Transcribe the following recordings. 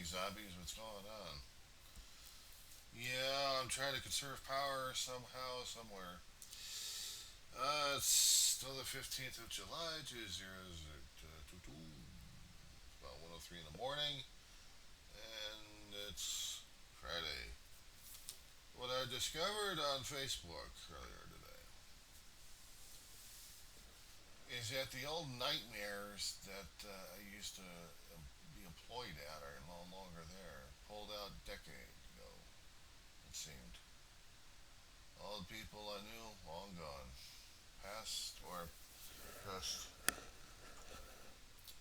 morning, zombies. What's going on? Yeah, I'm trying to conserve power somehow, somewhere. It's still the 15th of July, 2022. About 1:03 in the morning, and it's Friday. What I discovered on Facebook earlier today is that the old nightmares that I used to be employed at are no longer there. Pulled out a decade ago, it seemed. All the people I knew, long gone. Passed or just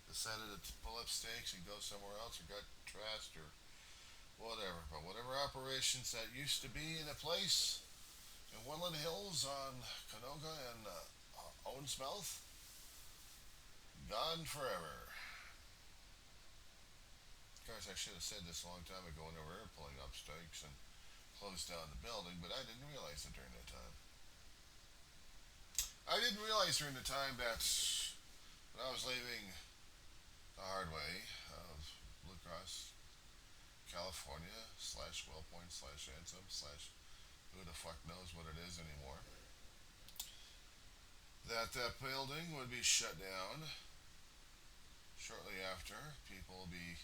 decided to pull up stakes and go somewhere else or got trashed or whatever. But whatever operations that used to be in a place in Woodland Hills on Canoga and Owensmouth, gone forever. Of course, I should have said this a long time ago when they were pulling up stakes and closed down the building, but I didn't realize it during that time. I didn't realize during the time that when I was leaving the hard way of Blue Cross, California slash Wellpoint slash Anthem slash who the fuck knows what it is anymore, that building would be shut down shortly after. People would be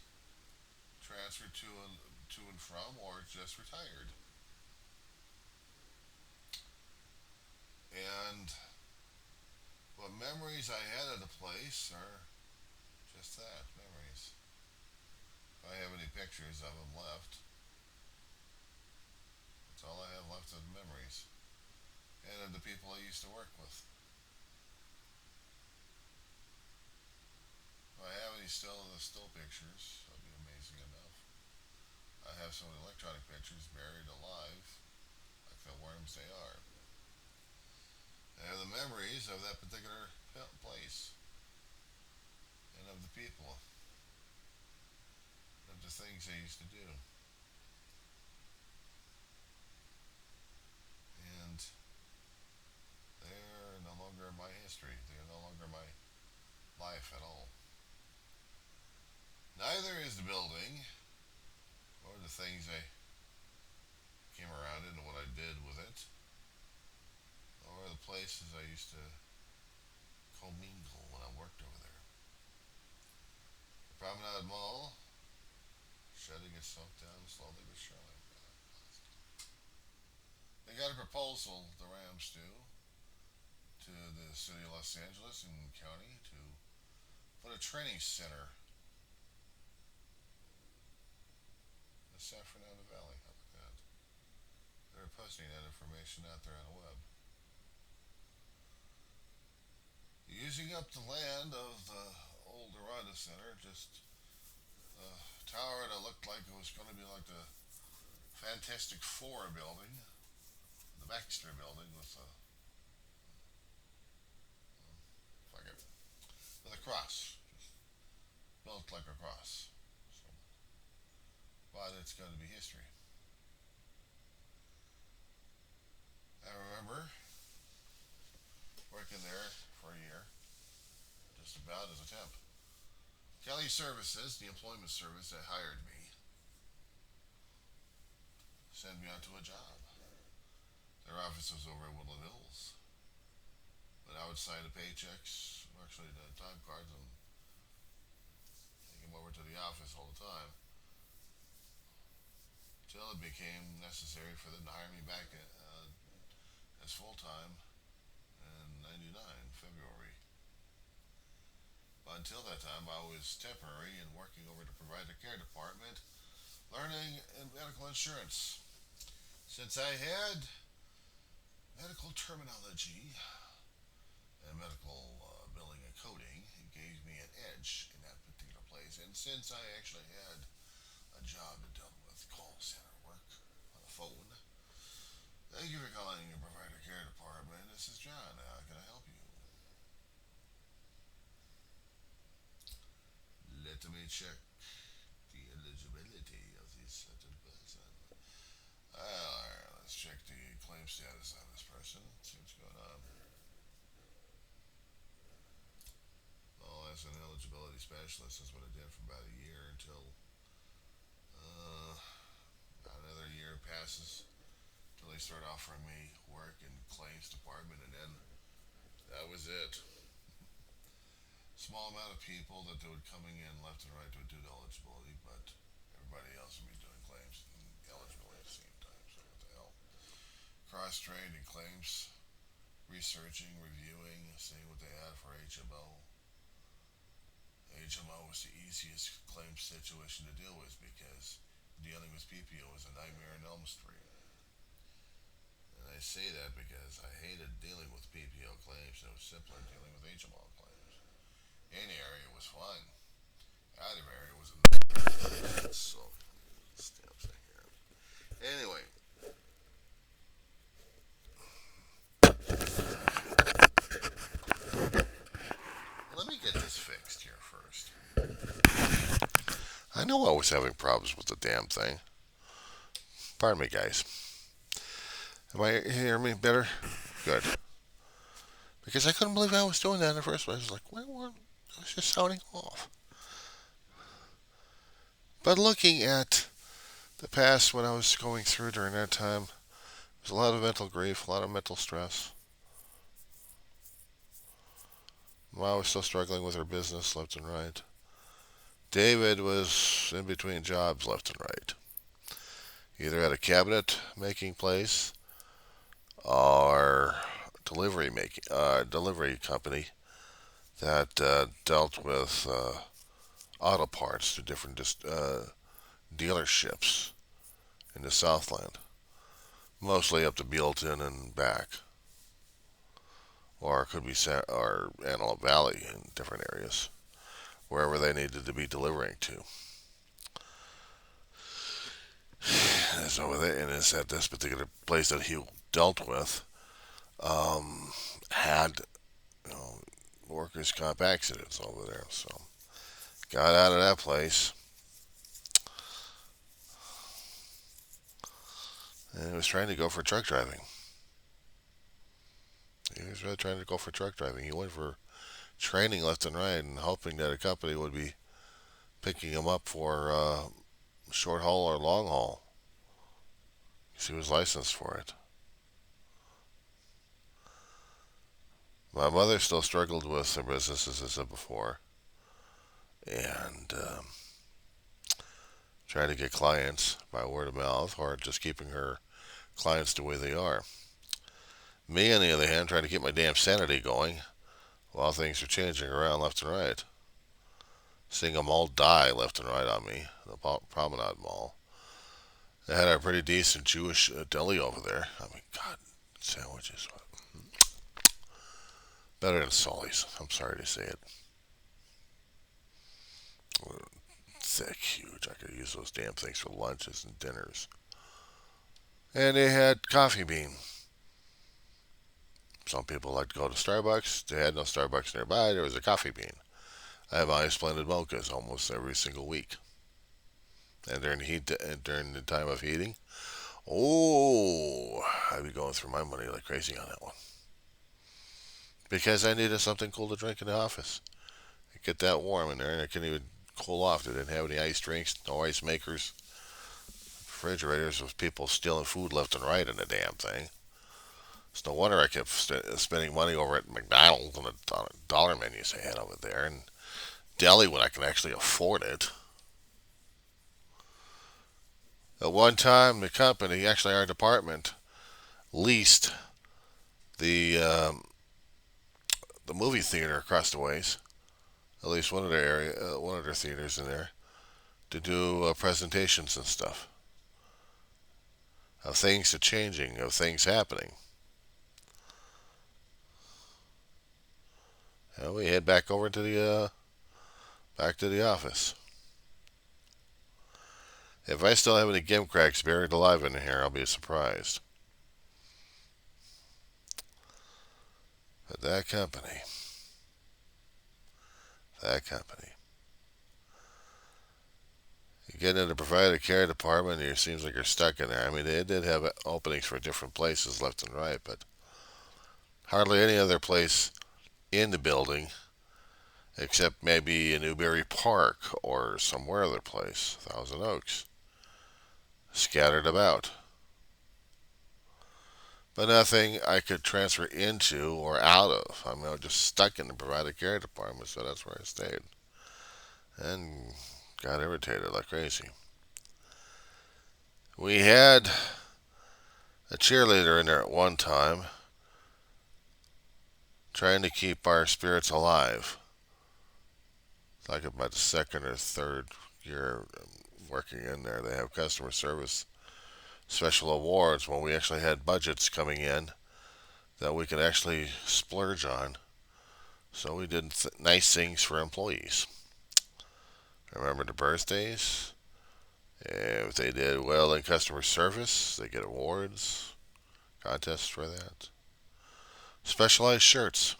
transferred to and from or just retired. And what memories I had of the place are just that, memories. If I have any pictures of them left, that's all I have left of memories. And of the people I used to work with. If I have any still pictures, that'll be amazing enough. I have some electronic pictures buried alive, like the worms they are. I have the memories of that particular place and of the people, of the things they used to do. And they're no longer my history. They're no longer my life at all. Neither is the building or the things I came around it and what I did with it, or the places I used to commingle when I worked over there. The Promenade Mall shutting itself down slowly but surely. They got a proposal, the Rams do, to the city of Los Angeles and county to put a training center in the San Fernando Valley. How about that? They're posting that information out there on the web. Using up the land of the old Aranda Center, just a tower that looked like it was going to be like the Fantastic Four building, the Baxter building with a fuck it, with a cross, just built like a cross. So, but it's going to be history. I remember working there for a year, just about as a temp. Kelly Services, the employment service that hired me, sent me out to a job. Their office was over in Woodland Hills. But I would sign the paychecks, actually the time cards, and take them over to the office all the time. Till it became necessary for them to hire me back as full time in '99, February. But until that time, I was temporary and working over the provider care department, learning medical insurance. Since I had medical terminology and medical billing and coding, it gave me an edge in that particular place. And since I actually had a job that dealt with call center work on the phone, thank you for calling your provider care department. This is John. How can I help you? Let me check the eligibility of this certain person. Alright, let's check the claim status on this person. See what's going on. Well, as an eligibility specialist, that's what I did for about a year until year passes till they start offering me work in claims department, and then that was it. Small amount of people that they would coming in left and right to do eligibility, but everybody else would be doing claims and eligibility at the same time. So what the hell? Cross trained in claims, researching, reviewing, seeing what they had for HMO. HMO was the easiest claim situation to deal with because dealing with PPO was a nightmare in Elm Street. And I say that because I hated dealing with PPO claims. It was simpler dealing with HMO claims. Any area was fun. Out of area was a nightmare. So, stamps in here. Anyway, let me get this fixed here first. I know I was having problems with the damn thing. Pardon me, guys. Am I hearing me better? Good. Because I couldn't believe I was doing that in the first place. I was like, what? It was just sounding off. But looking at the past, what I was going through during that time, there's a lot of mental grief, a lot of mental stress. Ma was still struggling with her business left and right. David was in between jobs left and right. Either at a cabinet making place or delivery company that dealt with auto parts to different dealerships in the Southland, mostly up to Bealton and back, or it could be or Antelope Valley in different areas, wherever they needed to be delivering to. And it's over there, and it's at this particular place that he dealt with had you know, workers' comp accidents over there. So got out of that place, and he was trying to go for truck driving. He was really trying to go for truck driving. He went for training left and right and hoping that a company would be picking him up for short haul or long haul because he was licensed for it. My mother still struggled with her business, as I said before, and trying to get clients by word of mouth or just keeping her clients the way they are. Me, on the other hand, trying to keep my damn sanity going while things are changing around left and right. Seeing them all die left and right on me, the Promenade Mall. They had a pretty decent Jewish deli over there. I mean, God, sandwiches. Better than Sully's. I'm sorry to say it. Thick, huge. I could use those damn things for lunches and dinners. And they had Coffee Bean. Some people like to go to Starbucks. They had no Starbucks nearby. There was a Coffee Bean. I have my Splendid mochas almost every single week. And during the time of heating, oh, I'd be going through my money like crazy on that one. Because I needed something cool to drink in the office. Get that warm in there, and I couldn't even cool off. They didn't have any ice drinks, no ice makers, refrigerators with people stealing food left and right in the damn thing. It's no wonder I kept spending money over at McDonald's on the dollar menus they had over there, and deli when I can actually afford it. At one time, the company, actually our department, leased the the movie theater across the ways, at least one of their theaters in there, to do presentations and stuff of things are changing, of things happening. And we head back over to the back to the office. If I still have any gimcracks buried alive in here, I'll be surprised. But that company. You get into the provider care department, and it seems like you're stuck in there. I mean, they did have openings for different places left and right, but hardly any other place in the building except maybe in Newberry Park or somewhere other place, Thousand Oaks, scattered about. but nothing I could transfer into or out of. I mean, I was just stuck in the provider care department, so that's where I stayed. And got irritated like crazy. We had a cheerleader in there at one time trying to keep our spirits alive. It's like about the second or third year working in there. They have customer service special awards when we actually had budgets coming in that we could actually splurge on. So we did nice things for employees. Remember the birthdays? If they did well in customer service, they get awards, contests for that. Specialized shirts.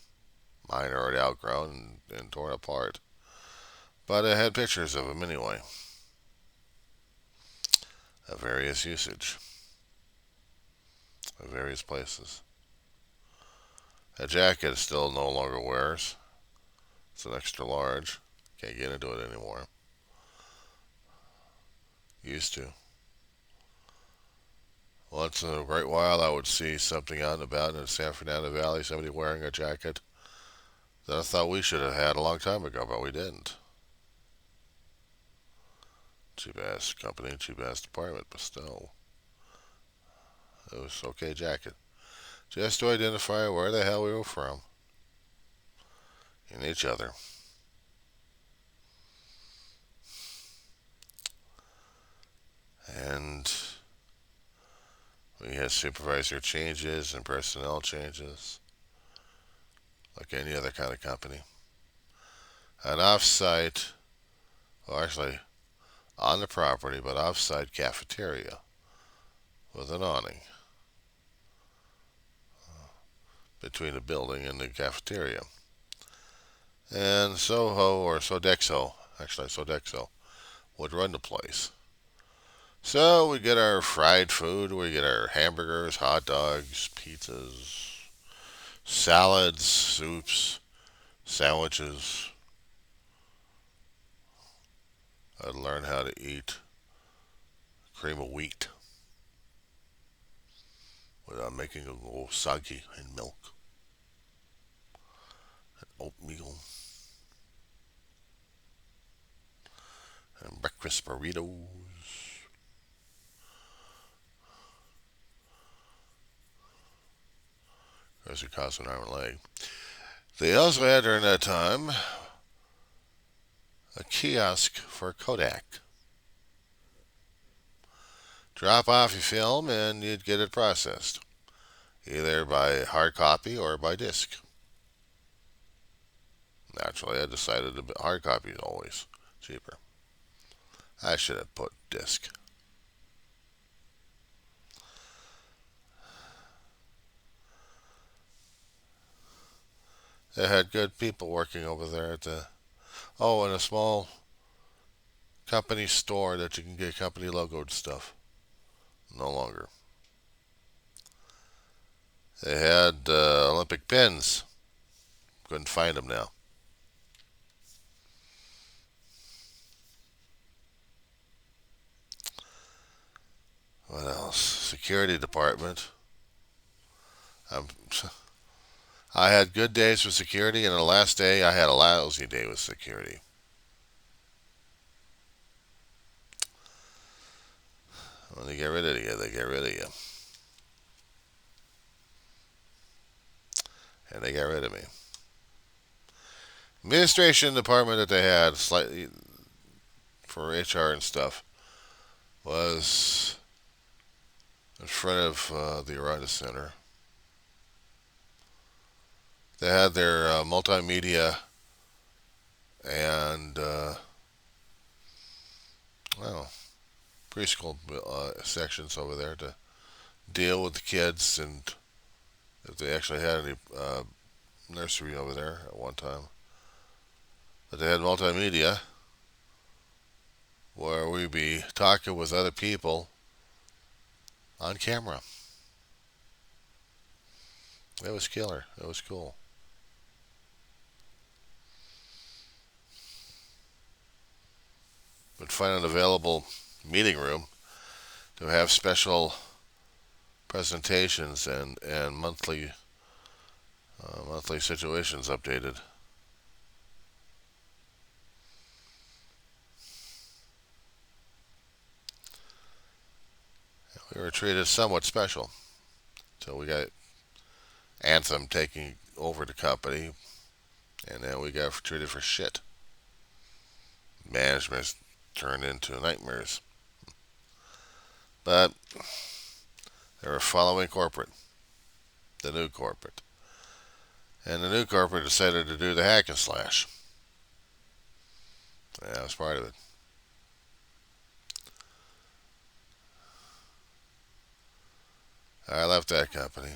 Mine are already outgrown and torn apart. But I had pictures of them anyway, of various usage, of various places. A jacket still no longer wears. It's an extra large. Can't get into it anymore. Used to. Once in a great while, I would see something out and about in the San Fernando Valley, somebody wearing a jacket that I thought we should have had a long time ago, but we didn't. Cheap ass company, cheap ass department, but still. It was okay jacket. Just to identify where the hell we were from and each other. And we had supervisor changes and personnel changes, like any other kind of company. An off-site, well, actually on the property, but off-site cafeteria with an awning between the building and the cafeteria. And Soho or Sodexo, actually Sodexo, would run the place. So we get our fried food, we get our hamburgers, hot dogs, pizzas, salads, soups, sandwiches. I'd learn how to eat cream of wheat without making it go soggy in milk. And oatmeal. And breakfast burritos. There's your cost an arm and leg. They also had during that time a kiosk for Kodak. Drop off your film and you'd get it processed, either by hard copy or by disc. Naturally, I decided hard copy is always cheaper. I should have put disc. They had good people working over there at the in a small company store that you can get company logoed stuff. No longer. They had Olympic pins. Couldn't find them now. What else? Security department. Um, I had good days with security, and the last day I had a lousy day with security. When they get rid of you, they get rid of you. And they got rid of me. Administration department that they had, slightly for HR and stuff, was in front of the Aranda Center. They had their multimedia and well, preschool sections over there to deal with the kids, and if they actually had any nursery over there at one time. But they had multimedia where we'd be talking with other people on camera. It was killer. It was cool. But find an available meeting room to have special presentations and monthly situations updated. We were treated somewhat special. So we got Anthem taking over the company, and then we got treated for shit. Management's turned into nightmares. But they were following corporate, the new corporate. And the new corporate decided to do the hack and slash. Yeah, I was part of it. I left that company.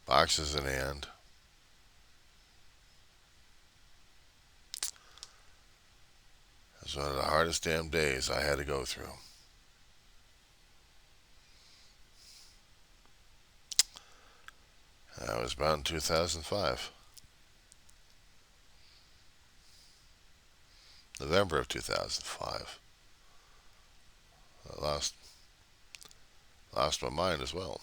Boxes in hand. It was one of the hardest damn days I had to go through. I was about in 2005. November of 2005. I lost my mind as well.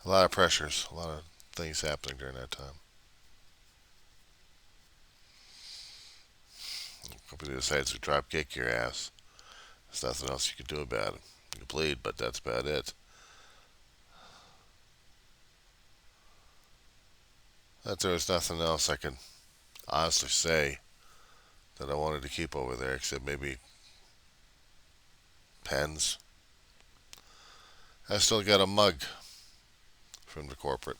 A lot of pressures, a lot of things happening during that time. The company decides to drop kick your ass. There's nothing else you can do about it. You can plead, but that's about it. That there was nothing else I could honestly say that I wanted to keep over there, except maybe pens. I still got a mug from the corporate.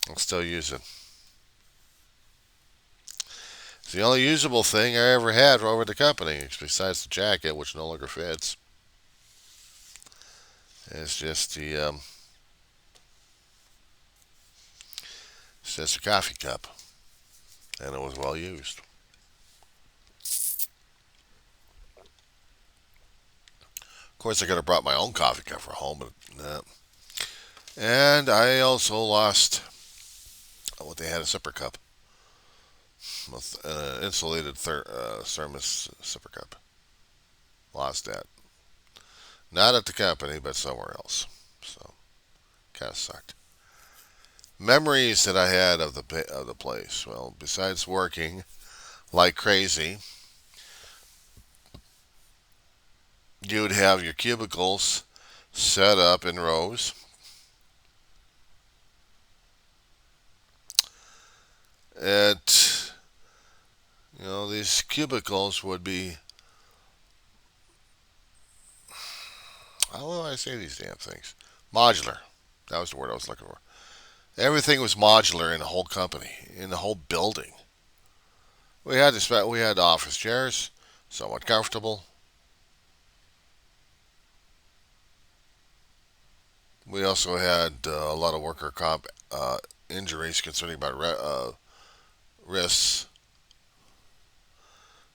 I'll still use it. It's the only usable thing I ever had over the company, besides the jacket, which no longer fits. It's just a coffee cup, and it was well used. Of course, I could have brought my own coffee cup for home, but nah. And I also lost what they had, a sipper cup, with an insulated thermos sipper cup. Lost that. Not at the company, but somewhere else. So, kind of sucked. Memories that I had of the place. Well, besides working like crazy, you would have your cubicles set up in rows. These cubicles would be, how do I say these damn things? Modular. That was the word I was looking for. Everything was modular in the whole company, in the whole building. We had office chairs, somewhat comfortable. We also had a lot of worker comp injuries concerning about wrists,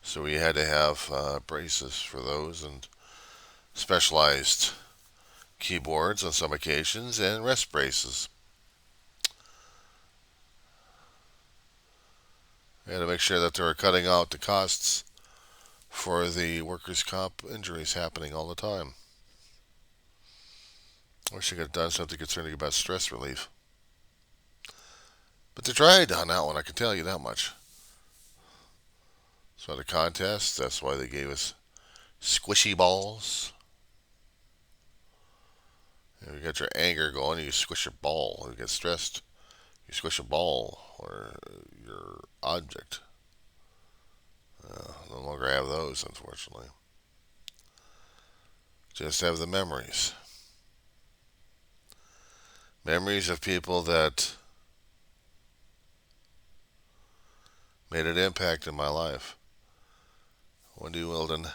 so we had to have braces for those and specialized keyboards on some occasions and wrist braces. We had to make sure that they were cutting out the costs for the workers' comp injuries happening all the time. I wish I could have done something concerning about stress relief. But they tried on that one, I can tell you that much. So the contest, that's why they gave us squishy balls. You get your anger going, you squish your ball. You get stressed, you squish a ball or your object. No longer have those, unfortunately. Just have the memories. Memories of people that made an impact in my life. Wendy Wilden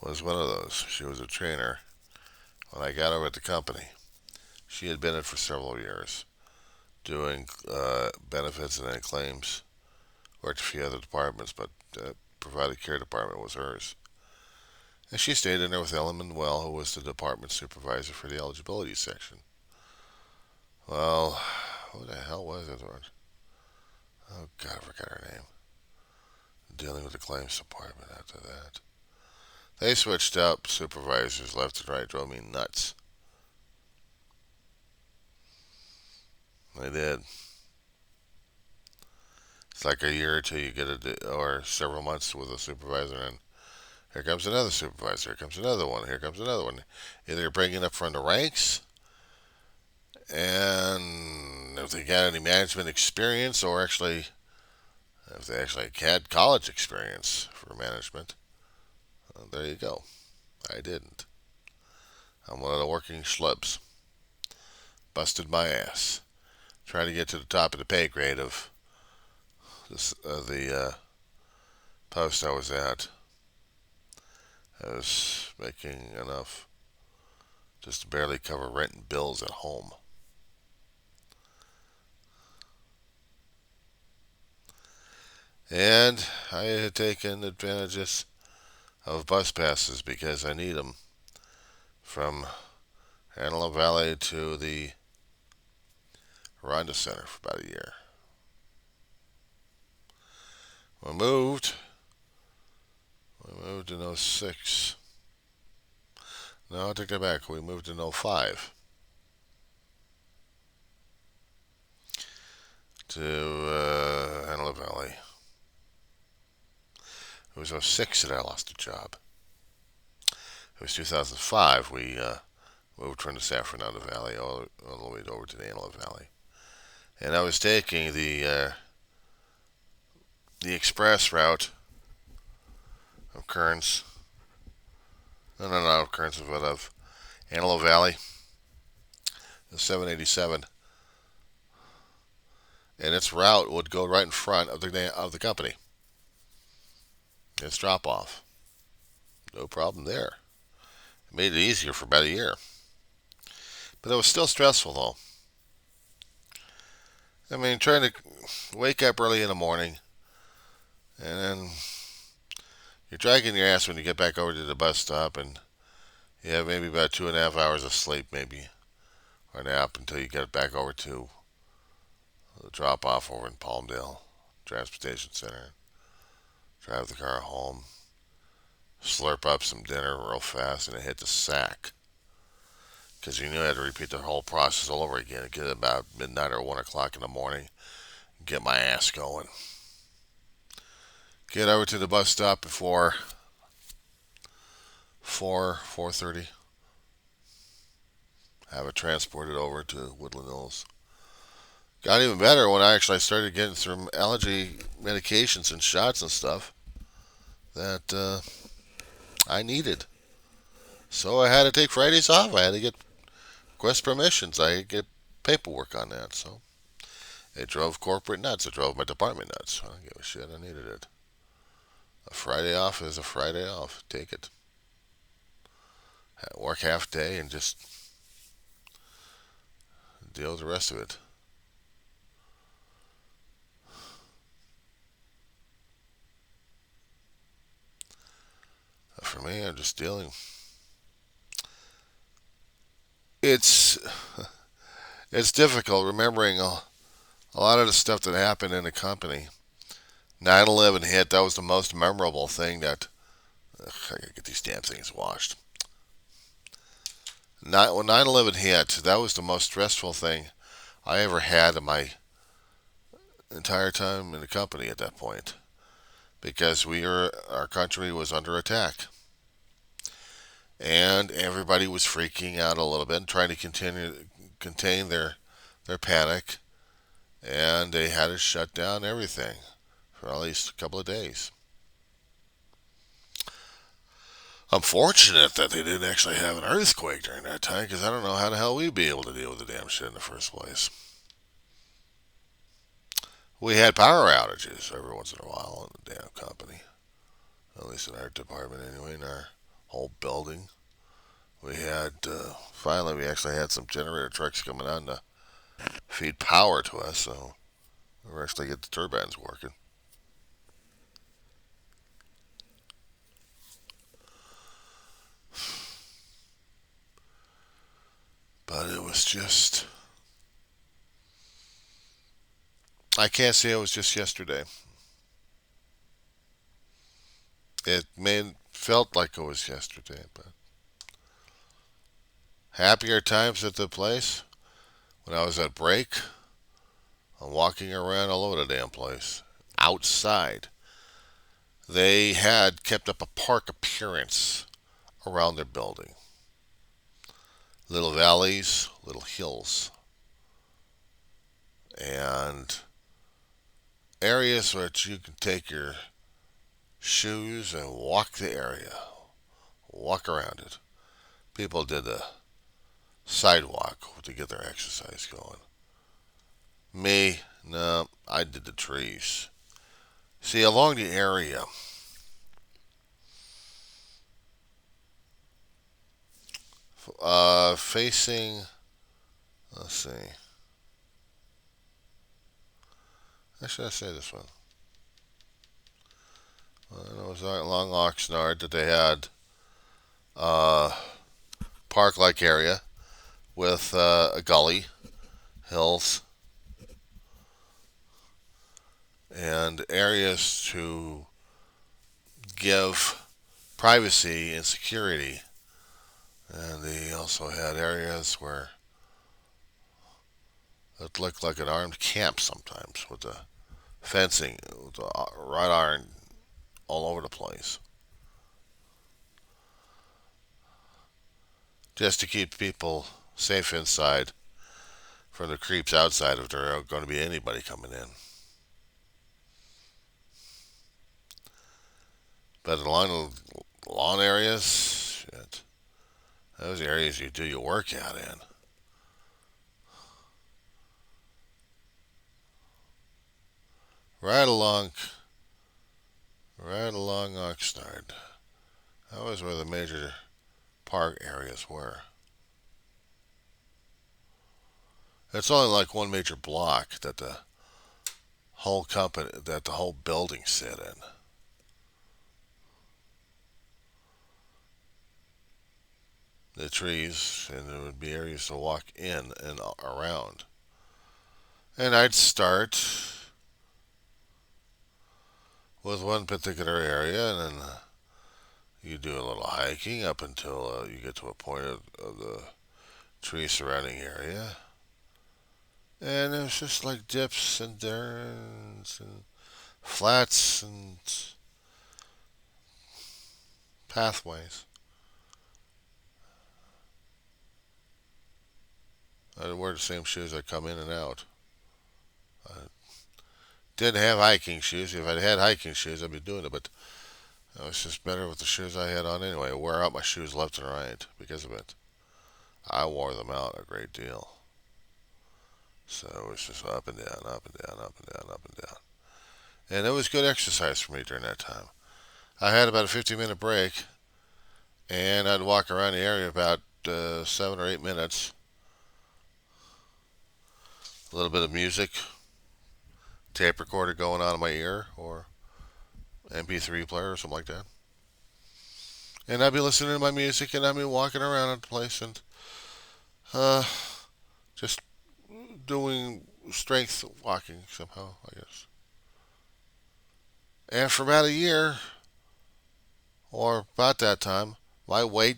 was one of those. She was a trainer when I got over at the company. She had been in for several years, doing benefits and then claims. Worked a few other departments, but provided care department was hers. And she stayed in there with Ellen Manuel, who was the department supervisor for the eligibility section. Well, who the hell was it? Oh God, I forgot her name. dealing with the claims department after that. They switched up supervisors left and right, drove me nuts. They did. It's like a year or two you get or several months with a supervisor, and here comes another supervisor. Here comes another one. Here comes another one. Either you're bringing up from the ranks, and if they got any management experience, or actually, if they actually had college experience for management, there you go. I didn't. I'm one of the working schlubs. Busted my ass. Trying to get to the top of the pay grade of the post I was at. I was making enough just to barely cover rent and bills at home. And I had taken advantages of bus passes because I need them from Antelope Valley to the Rhonda Center for about a year. We moved in 06. No, I take that back. We moved in 05 to Antelope Valley. It was 06 that I lost a job. It was 2005 we moved from the San Fernando Valley all the way over to the Antelope Valley. And I was taking the express route of Kearns. No, of Kearns, but of Antelope Valley. The 787. And its route would go right in front of the company. Its drop off. No problem there. It made it easier for about a year. But it was still stressful though. I mean, trying to wake up early in the morning, and then you're dragging your ass when you get back over to the bus stop, and you have maybe about 2.5 hours of sleep, maybe, or nap until you get back over to the drop off over in Palmdale Transportation Center. Drive the car home, slurp up some dinner real fast, and then hit the sack. Because you knew I had to repeat the whole process all over again. Get about midnight or 1 o'clock in the morning, get my ass going. Get over to the bus stop before 4:30. Have it transported over to Woodland Hills. Got even better when I actually started getting some allergy medications and shots and stuff that I needed. So I had to take Fridays off. I had to get request permissions. I had to get paperwork on that. So it drove corporate nuts. It drove my department nuts. I don't give a shit. I needed it. A Friday off is a Friday off. Take it. Work half day and just deal with the rest of it. For me, I'm just dealing. It's it's difficult remembering a lot of the stuff that happened in the company. 9/11 hit. That was the most memorable thing. That I gotta get these damn things washed. When 9/11 hit, that was the most stressful thing I ever had in my entire time in the company at that point, because our country was under attack, and everybody was freaking out a little bit and trying to contain their panic, and they had to shut down everything for at least a couple of days. I'm fortunate that they didn't actually have an earthquake during that time, because I don't know how the hell we'd be able to deal with the damn shit in the first place. We had power outages every once in a while in the damn company, at least in our department anyway, in our whole building. Finally, we actually had some generator trucks coming on to feed power to us, so we were actually get the turbines working. But it was just, I can't say it was just yesterday. It felt like it was yesterday, but happier times at the place when I was at break. I'm walking around all over the damn place. Outside. They had kept up a park appearance around their building. Little valleys, little hills, and areas which you can take your shoes and walk the area, walk around it. People did the sidewalk to get their exercise going. Me, no, I did the trees. See, along the area, facing, let's see, how should I say this one? Well, it was along Oxnard that they had a park-like area with a gully, hills, and areas to give privacy and security. And they also had areas where it looked like an armed camp sometimes with the fencing, with the wrought iron all over the place, just to keep people safe inside from the creeps outside if there are going to be anybody coming in. But along the lawn areas, shit, those areas you do your workout in. Right along, right along Oxnard. That was where the major park areas were. It's only like one major block that the whole building sit in. The trees, and there would be areas to walk in and around. And I'd start with one particular area, and then you do a little hiking up until you get to a point of the tree surrounding area. And it was just like dips and turns and flats and pathways. I'd wear the same shoes I'd come in and out. I didn't have hiking shoes. If I'd had hiking shoes, I'd be doing it, but it was just better with the shoes I had on anyway. I wear out my shoes left and right because of it. I wore them out a great deal. So it was just up and down, up and down, up and down, up and down. And it was good exercise for me during that time. I had about a 50-minute break, and I'd walk around the area about 7 or 8 minutes. A little bit of music, tape recorder going on in my ear, or MP3 player or something like that. And I'd be listening to my music, and I'd be walking around the place and uh, just doing strength walking somehow, I guess. And for about a year, or about that time, my weight,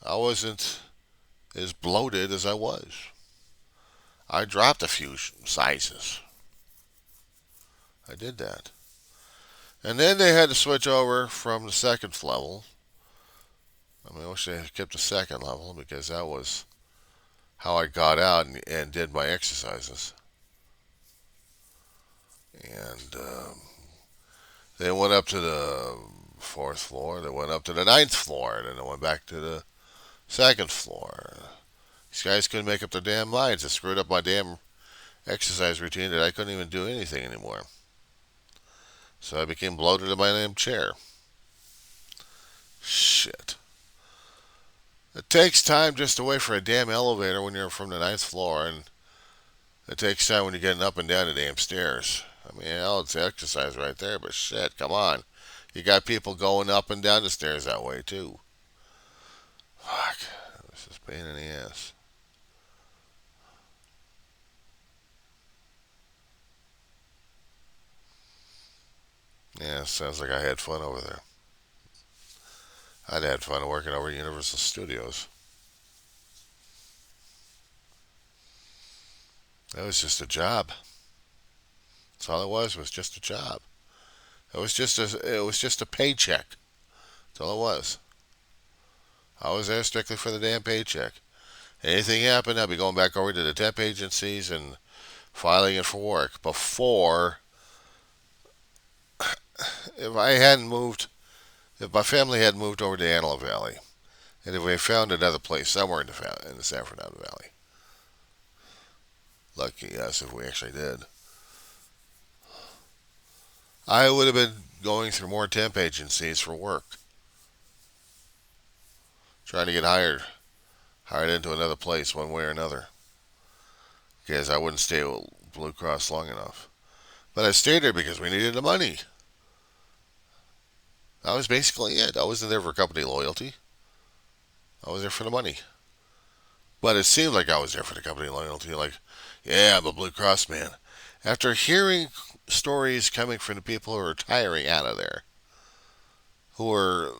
I wasn't as bloated as I was. I dropped a few sizes. I did that. And then they had to switch over from the second level. I mean, I wish they had kept the second level because that was how I got out and did my exercises. And they went up to the fourth floor. They went up to the ninth floor. And then they went back to the second floor. These guys couldn't make up their damn minds. It screwed up my damn exercise routine that I couldn't even do anything anymore. So I became bloated in my damn chair. Shit. It takes time just to wait for a damn elevator when you're from the ninth floor, and it takes time when you're getting up and down the damn stairs. I mean, hell, it's exercise right there, but shit, come on. You got people going up and down the stairs that way, too. Fuck. This is a pain in the ass. Yeah, sounds like I had fun over there. I'd had fun working over at Universal Studios. It was just a job. That's all it was just a job. It was just a paycheck. That's all it was. I was there strictly for the damn paycheck. Anything happened, I'd be going back over to the temp agencies and filing it for work. Before, if I hadn't moved, if my family had moved over to Antelope Valley, and if we had found another place somewhere in the San Fernando Valley, lucky us if we actually did, I would have been going through more temp agencies for work, trying to get hired into another place one way or another, because I wouldn't stay with Blue Cross long enough. But I stayed there because we needed the money. That was basically it. I wasn't there for company loyalty. I was there for the money. But it seemed like I was there for the company loyalty. Like, yeah, I'm a Blue Cross man. After hearing stories coming from the people who are retiring out of there, who are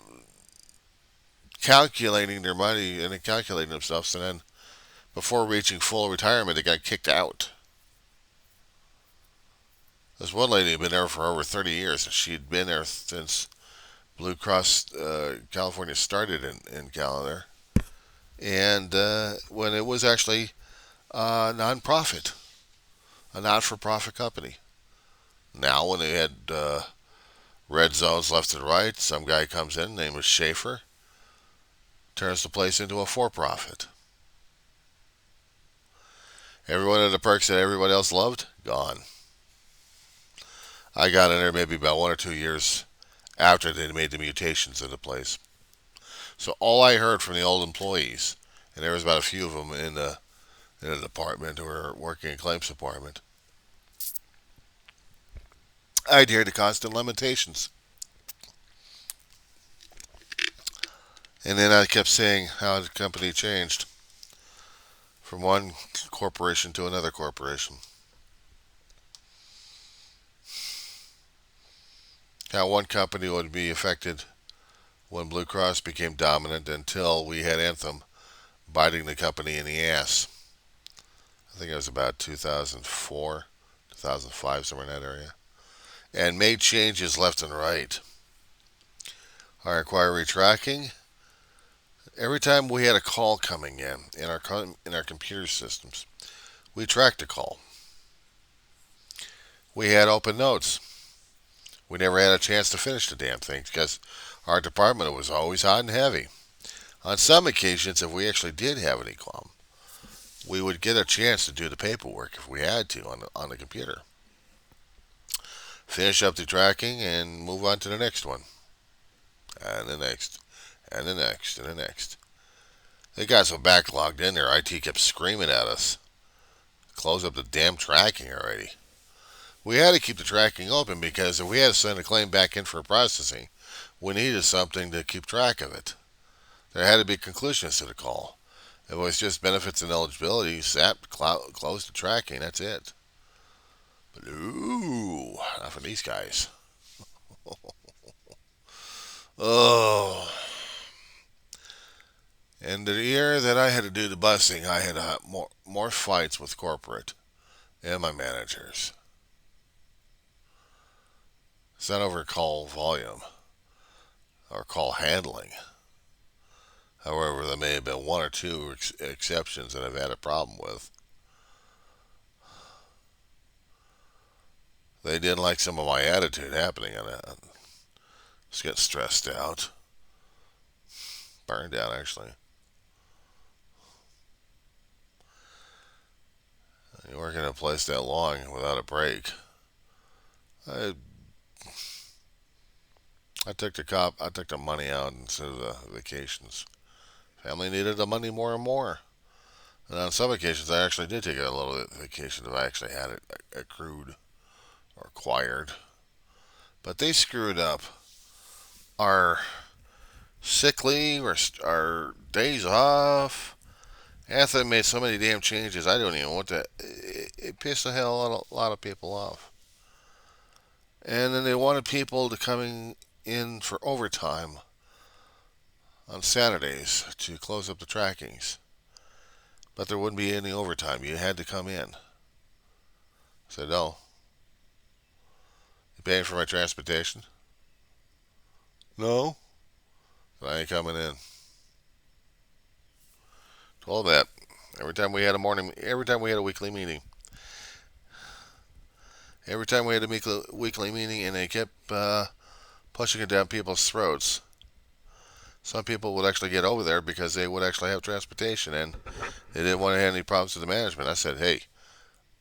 calculating their money and calculating themselves, and then before reaching full retirement, they got kicked out. This one lady had been there for over 30 years, and she'd been there since Blue Cross California started in Canada, and when it was actually a non-profit, a not-for-profit company. Now, when they had red zones left and right, some guy comes in, name is Schaefer, turns the place into a for-profit. Every one of the perks that everybody else loved, gone. I got in there maybe about 1 or 2 years after they made the mutations in the place. So all I heard from the old employees, and there was about a few of them in the department who were working in claims department, I'd hear the constant lamentations. And then I kept seeing how the company changed from one corporation to another corporation. How one company would be affected when Blue Cross became dominant until we had Anthem biting the company in the ass. I think it was about 2004, 2005, somewhere in that area. And made changes left and right. Our inquiry tracking. Every time we had a call coming in our computer systems, we tracked the call. We had open notes. We never had a chance to finish the damn thing because our department was always hot and heavy. On some occasions, if we actually did have any call, we would get a chance to do the paperwork if we had to on the computer. Finish up the tracking and move on to the next one. And the next. And the next. And the next. They got so backlogged in there, IT kept screaming at us. Close up the damn tracking already. We had to keep the tracking open because if we had to send a claim back in for processing, we needed something to keep track of it. There had to be conclusions to the call. If it was just benefits and eligibility, SAP closed the tracking, that's it. But ooh, not for these guys. Oh. And the year that I had to do the busing, I had more fights with corporate and my managers. It's not over call volume or call handling. However, there may have been one or two exceptions that I've had a problem with. They didn't like some of my attitude happening on that. I was getting stressed out. Burned out, actually. You work in a place that long without a break. I I took the money out instead of the vacations. Family needed the money more and more. And on some occasions, I actually did take a little vacation if I actually had it accrued or acquired. But they screwed up our sick leave, our days off. Anthem made so many damn changes. I don't even want to. It pissed the hell out a lot of people off. And then they wanted people to in for overtime on Saturdays to close up the trackings. But there wouldn't be any overtime. You had to come in. I said, no. You paying for my transportation? No. I ain't coming in. Told that. Every time we had a weekly meeting. Every time we had a weekly meeting and they kept pushing it down people's throats. Some people would actually get over there because they would actually have transportation and they didn't want to have any problems with the management. I said, hey,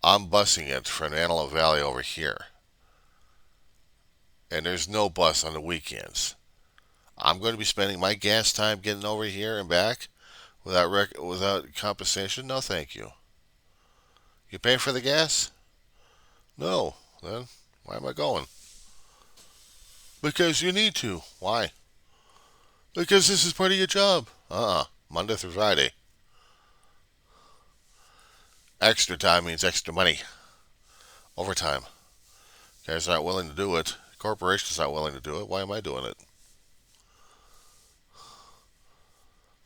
I'm busing it from Antelope Valley over here. And there's no bus on the weekends. I'm going to be spending my gas time getting over here and back without compensation. No, thank you. You pay for the gas? No. Then why am I going? Because you need to. Why? Because this is part of your job. Monday through Friday. Extra time means extra money. Overtime. Guys not willing to do it. Corporations not willing to do it. Why am I doing it?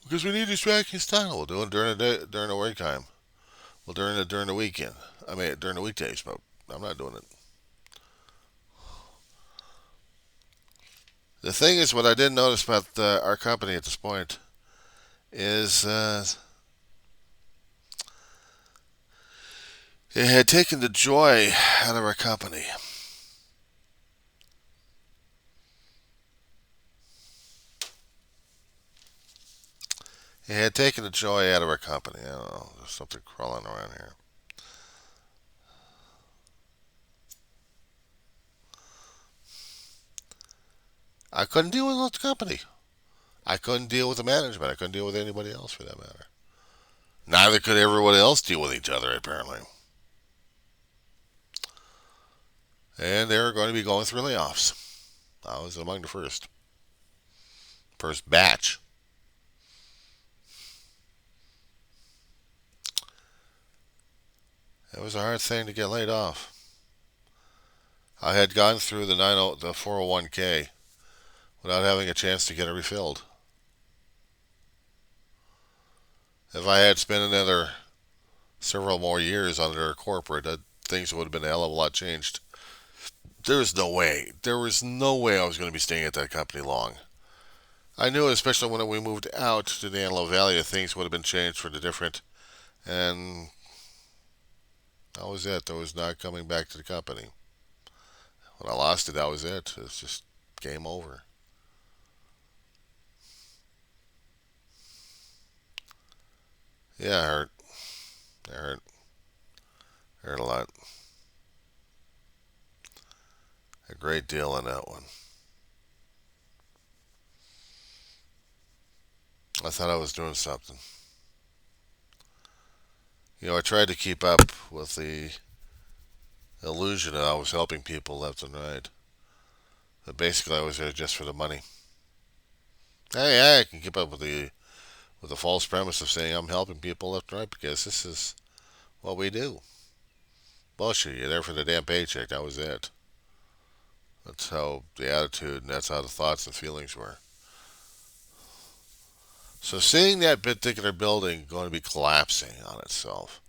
Because we need to distract his time. We'll do it during the day, during the work time. Well, during the weekend. I mean, during the weekdays, but I'm not doing it. The thing is, what I didn't notice about our company at this point is it had taken the joy out of our company. It had taken the joy out of our company. I don't know. There's something crawling around here. I couldn't deal with the company. I couldn't deal with the management. I couldn't deal with anybody else for that matter. Neither could everyone else deal with each other, apparently. And they were going to be going through layoffs. I was among the first batch. It was a hard thing to get laid off. I had gone through the 401k without having a chance to get it refilled. If I had spent another several more years under a corporate, things would have been a hell of a lot changed. There was no way. There was no way I was going to be staying at that company long. I knew it, especially when we moved out to the Antelope Valley, that things would have been changed for the different. And that was it. There was not coming back to the company. When I lost it, that was it. It's just game over. Yeah, it hurt. It hurt. It hurt a lot. A great deal on that one. I thought I was doing something. I tried to keep up with the illusion that I was helping people left and right. But basically, I was there just for the money. Hey, I can keep up with the false premise of saying I'm helping people left and right because this is what we do. Bullshit, you're there for the damn paycheck. That was it. That's how the attitude and that's how the thoughts and feelings were. So seeing that particular building going to be collapsing on itself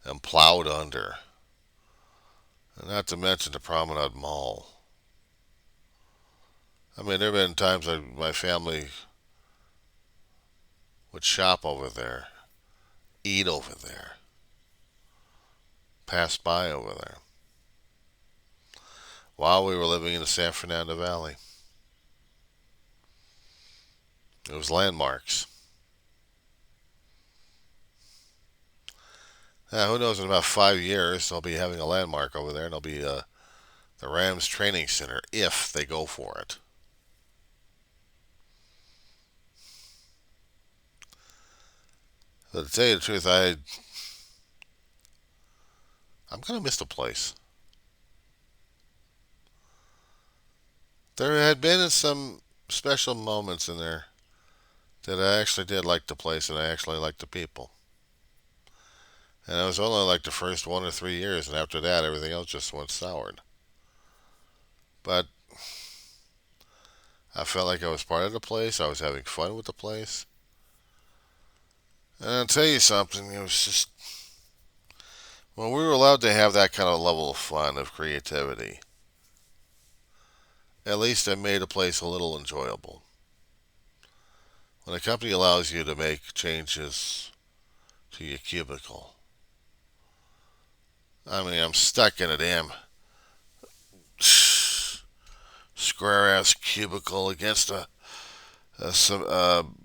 and plowed under, and not to mention the Promenade Mall. I mean, there have been times my family would shop over there, eat over there, pass by over there while we were living in the San Fernando Valley. It was landmarks. Now, who knows, in about 5 years, they'll be having a landmark over there, and it'll be the Rams Training Center if they go for it. But to tell you the truth, I'm going to miss the place. There had been some special moments in there that I actually did like the place and I actually liked the people. And it was only like the first 1 or 3 years, and after that, everything else just went soured. But I felt like I was part of the place. I was having fun with the place. And I'll tell you something, it was just when we were allowed to have that kind of level of fun, of creativity, at least it made a place a little enjoyable. When a company allows you to make changes to your cubicle, I mean, I'm stuck in a damn square ass cubicle against a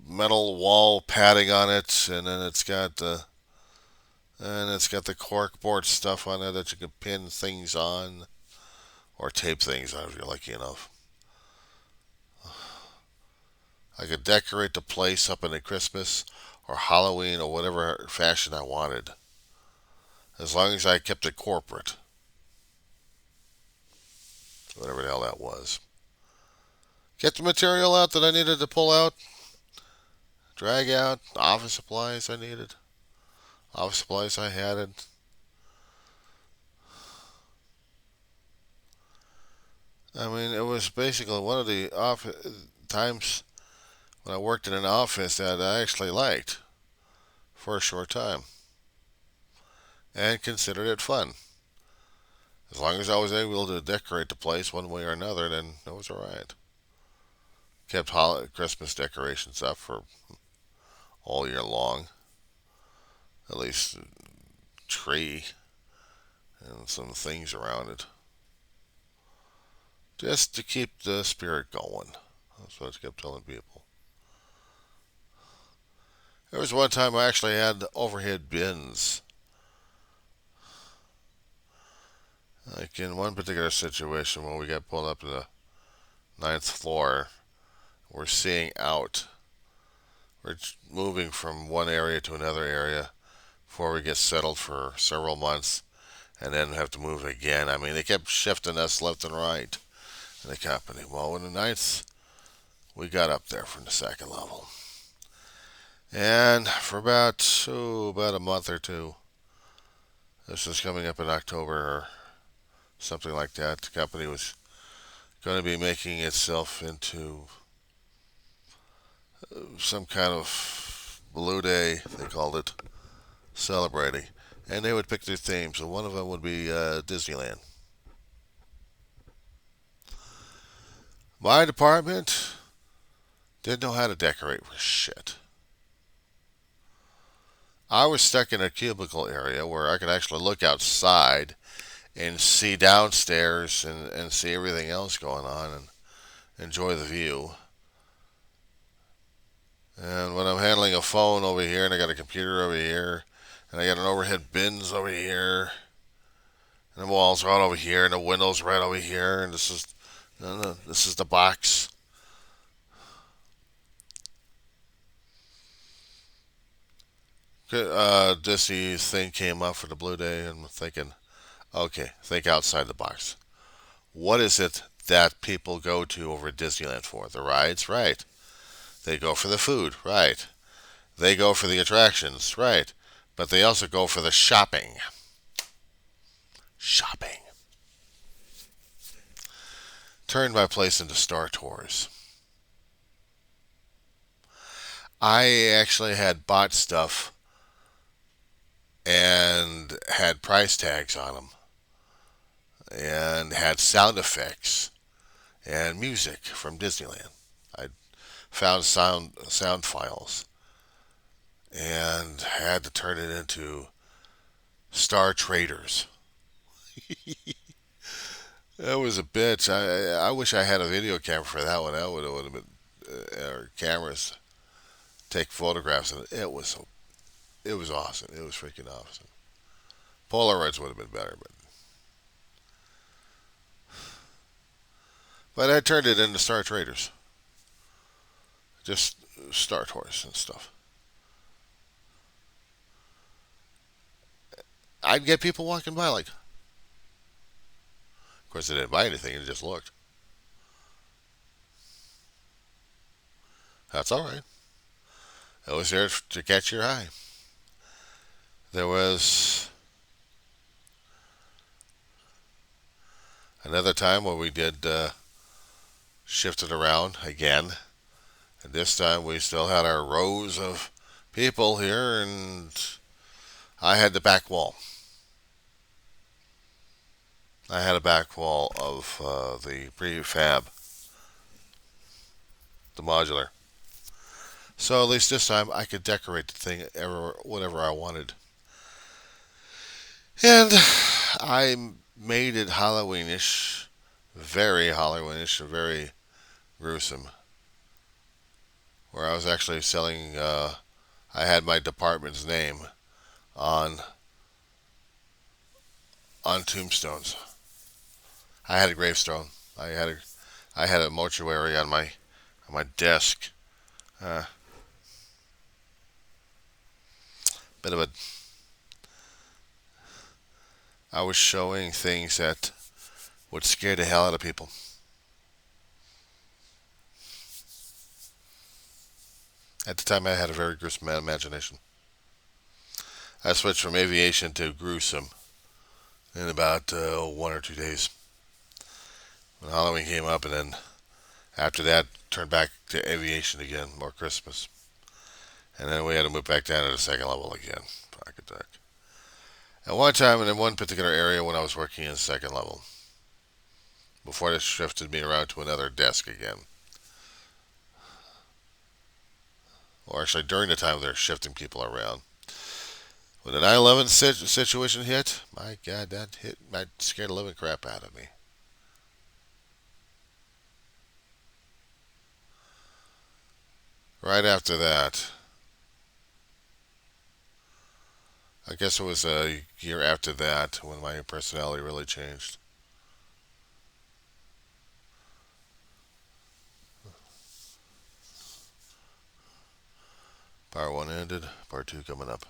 metal wall padding on it, and then it's got the cork board stuff on it that you can pin things on or tape things on if you're lucky enough. I could decorate the place up in a Christmas or Halloween or whatever fashion I wanted, as long as I kept it corporate, whatever the hell that was. Get the material out that I needed to pull out, drag out, office supplies I needed, office supplies I had it. I mean, it was basically one of the times when I worked in an office that I actually liked for a short time and considered it fun. As long as I was able to decorate the place one way or another, then it was alright. Kept Christmas decorations up for all year long, at least a tree and some things around it, just to keep the spirit going. That's what I kept telling people. There was one time I actually had overhead bins. Like in one particular situation when we got pulled up to the ninth floor, we're seeing out. We're moving from one area to another area before we get settled for several months and then have to move again. I mean, they kept shifting us left and right in the company. Well, in the ninth, we got up there from the second level. And for about a month or two, this is coming up in October or something like that, the company was going to be making itself into some kind of blue day, they called it, celebrating. And they would pick their themes, and one of them would be Disneyland. My department didn't know how to decorate for shit. I was stuck in a cubicle area where I could actually look outside and see downstairs and see everything else going on and enjoy the view. And when I'm handling a phone over here and I got a computer over here and I got an overhead bins over here and the walls right over here and the windows right over here and this is the box. Disney thing came up for the Blue Day and I'm thinking, okay, think outside the box. What is it that people go to over at Disneyland for? The rides? Right. They go for the food? Right. They go for the attractions? Right. But they also go for the shopping. Shopping. Turned my place into Star Tours. I actually had bought stuff and had price tags on them and had sound effects and music from Disneyland. I found sound files and had to turn it into Star Traders. That was a bitch. I wish I had a video camera for that one. That would have been or cameras take photographs of it. It was awesome. It was freaking awesome. Polaroids would have been better, but I turned it into Star Traders. Just Star Tours and stuff. I'd get people walking by like, of course they didn't buy anything, they just looked. That's all right. It was there to catch your eye. There was Another time where we did shift it around again, and this time we still had our rows of people here, and I had the back wall. I had a back wall of the prefab, the modular. So at least this time I could decorate the thing ever, whatever I wanted. And I made it Halloweenish, very Halloweenish, and very gruesome. Where I was actually selling, I had my department's name on tombstones. I had a gravestone. I had a mortuary on my desk. Uh, Bit of a I was showing things that would scare the hell out of people. At the time, I had a very gruesome imagination. I switched from aviation to gruesome in about 1 or 2 days. When Halloween came up, and then after that, turned back to aviation again, more Christmas. And then we had to move back down to the second level again. Pocket deck. At one time, and in one particular area when I was working in second level, before they shifted me around to another desk again. Or actually, during the time they're shifting people around. When the 9/11 situation hit, my God, that scared the living crap out of me. Right after that, I guess it was a year after that when my personality really changed. Part one ended, part two coming up.